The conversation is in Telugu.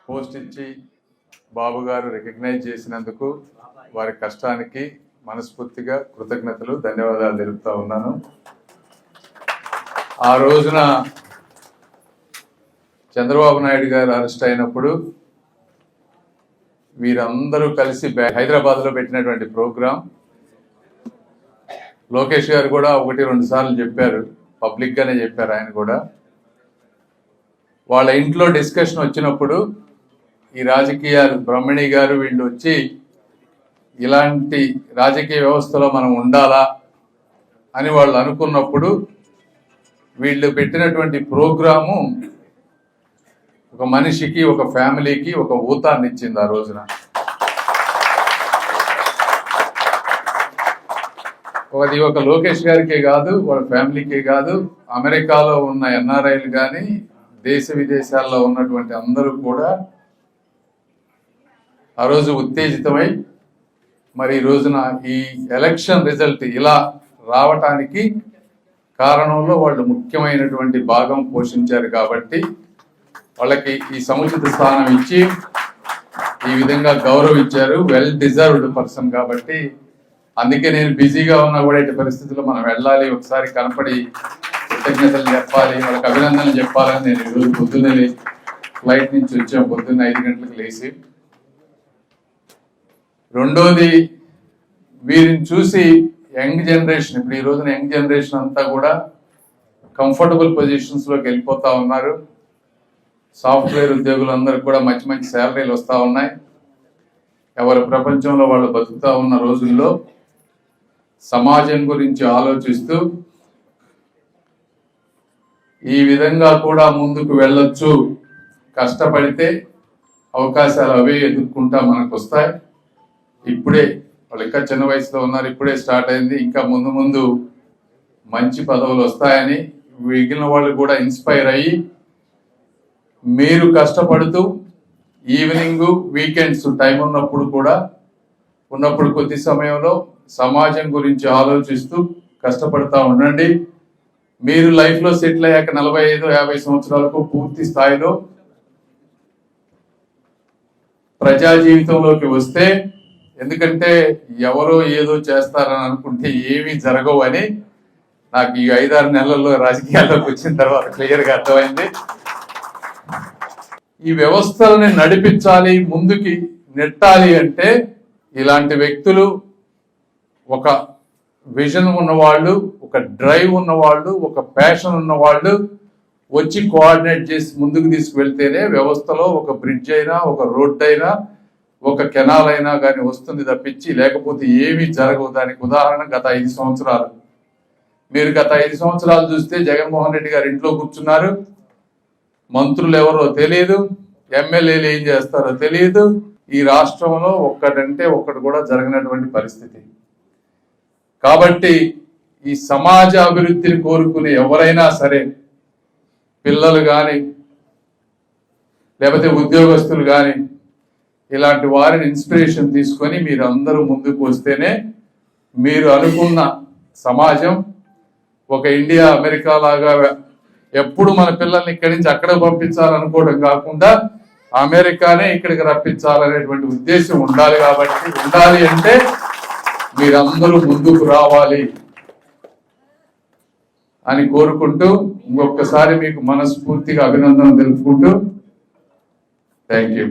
పోస్ట్ ఇచ్చి బాబు గారు రికగ్నైజ్ చేసినందుకు వారి కష్టానికి మనస్ఫూర్తిగా కృతజ్ఞతలు ధన్యవాదాలు తెలుపుతా ఉన్నాను. ఆ రోజున చంద్రబాబు నాయుడు గారు అరెస్ట్ అయినప్పుడు వీరందరూ కలిసి హైదరాబాద్లో పెట్టినటువంటి ప్రోగ్రాం లోకేష్ గారు కూడా 1-2 సార్లు చెప్పారు, పబ్లిక్గానే చెప్పారు. ఆయన కూడా వాళ్ళ ఇంట్లో డిస్కషన్ వచ్చినప్పుడు ఈ రాజకీయాలు బ్రహ్మణి గారు వీళ్ళు వచ్చి ఇలాంటి రాజకీయ వ్యవస్థలో మనం ఉండాలా అని వాళ్ళు అనుకున్నప్పుడు వీళ్ళు పెట్టినటువంటి ప్రోగ్రాము ఒక మనిషికి, ఒక ఫ్యామిలీకి ఒక ఊతాన్ని ఇచ్చింది. ఆ రోజున అది ఒక లోకేష్ గారికే కాదు, వాళ్ళ ఫ్యామిలీకే కాదు, అమెరికాలో ఉన్న ఎన్ఆర్ఐలు కానీ దేశ విదేశాల్లో ఉన్నటువంటి అందరూ కూడా ఆ రోజు ఉత్తేజితమై మరి ఈ రోజున ఈ ఎలక్షన్ రిజల్ట్ ఇలా రావటానికి కారణంలో వాళ్ళు ముఖ్యమైనటువంటి భాగం పోషించారు. కాబట్టి వాళ్ళకి ఈ సముచిత స్థానం ఇచ్చి ఈ విధంగా గౌరవించారు. వెల్ డిజర్వ్డ్ పర్సన్ కాబట్టి అందుకే నేను బిజీగా ఉన్నా కూడా ఇటు పరిస్థితుల్లో మనం వెళ్ళాలి, ఒకసారి కనపడి కృతజ్ఞతలు చెప్పాలి, వాళ్ళకి అభినందనలు చెప్పాలని నేను ఈరోజు పొద్దున్నే ఫ్లైట్ నుంచి వచ్చాం, పొద్దున్న 5 గంటలకు లేచి. రెండోది, వీరిని చూసి యంగ్ జనరేషన్, ఇప్పుడు ఈ రోజున యంగ్ జనరేషన్ అంతా కూడా కంఫర్టబుల్ పొజిషన్స్లోకి వెళ్ళిపోతా ఉన్నారు. సాఫ్ట్వేర్ ఉద్యోగులందరికీ కూడా మంచి మంచి శాలరీలు వస్తూ ఉన్నాయి. ఎవరి ప్రపంచంలో వాళ్ళు బతుకుతూ ఉన్న రోజుల్లో సమాజం గురించి ఆలోచిస్తూ ఈ విధంగా కూడా ముందుకు వెళ్ళొచ్చు, కష్టపడితే అవకాశాలు అవే ఎదుర్కొంటా మనకు వస్తాయి. ఇప్పుడే వాళ్ళు ఇంకా చిన్న వయసులో ఉన్నారు, ఇప్పుడే స్టార్ట్ అయింది, ఇంకా ముందు ముందు మంచి పదవులు వస్తాయని మిగిలిన వాళ్ళు కూడా ఇన్స్పైర్ అయ్యి మీరు కష్టపడుతూ ఈవినింగ్ వీకెండ్స్ టైం ఉన్నప్పుడు కొద్ది సమయంలో సమాజం గురించి ఆలోచిస్తూ కష్టపడతా ఉండండి. మీరు లైఫ్లో సెటిల్ అయ్యాక 45-50 సంవత్సరాలకు పూర్తి స్థాయిలో ప్రజా జీవితంలోకి వస్తే, ఎందుకంటే ఎవరో ఏదో చేస్తారని అనుకుంటే ఏమీ జరగవు అని నాకు ఈ 5-6 నెలల్లో రాజకీయాల్లోకి వచ్చిన తర్వాత క్లియర్గా అర్థమైంది. ఈ వ్యవస్థలని నడిపించాలి, ముందుకి నెట్టాలి అంటే ఇలాంటి వ్యక్తులు, ఒక విజన్ ఉన్నవాళ్ళు, ఒక డ్రైవ్ ఉన్నవాళ్ళు, ఒక ప్యాషన్ ఉన్నవాళ్ళు వచ్చి కోఆర్డినేట్ చేసి ముందుకు తీసుకువెళ్తేనే వ్యవస్థలో ఒక బ్రిడ్జ్ అయినా, ఒక రోడ్ అయినా, ఒక కెనాల్ అయినా కానీ వస్తుంది తప్పించి లేకపోతే ఏమీ జరగవు. దానికి ఉదాహరణ గత 5 సంవత్సరాలు. మీరు గత 5 సంవత్సరాలు చూస్తే జగన్మోహన్ రెడ్డి గారు ఇంట్లో కూర్చున్నారు, మంత్రులు ఎవరో తెలియదు, ఎమ్మెల్యేలు ఏం చేస్తారో తెలియదు. ఈ రాష్ట్రంలో ఒక్కటంటే ఒక్కటి కూడా జరగనటువంటి పరిస్థితి. కాబట్టి ఈ సమాజ అభివృద్ధిని కోరుకునే ఎవరైనా సరే, పిల్లలు కానీ లేకపోతే ఉద్యోగస్తులు కానీ, ఇలాంటి వారిని ఇన్స్పిరేషన్ తీసుకొని మీరు అందరూ ముందుకు వస్తేనే మీరు అనుకున్న సమాజం ఒక ఇండియా అమెరికా లాగా ఎప్పుడు మన పిల్లల్ని ఇక్కడి నుంచి అక్కడ పంపించాలనుకోవడం కాకుండా అమెరికానే ఇక్కడికి రప్పించాలనేటువంటి ఉద్దేశం ఉండాలి. కాబట్టి ఉండాలి అంటే మీరందరూ ముందుకు రావాలి అని కోరుకుంటూ ఇంకొకసారి మీకు మనస్ఫూర్తిగా అభినందనలు తెలుపుకుంటూ థ్యాంక్ యూ.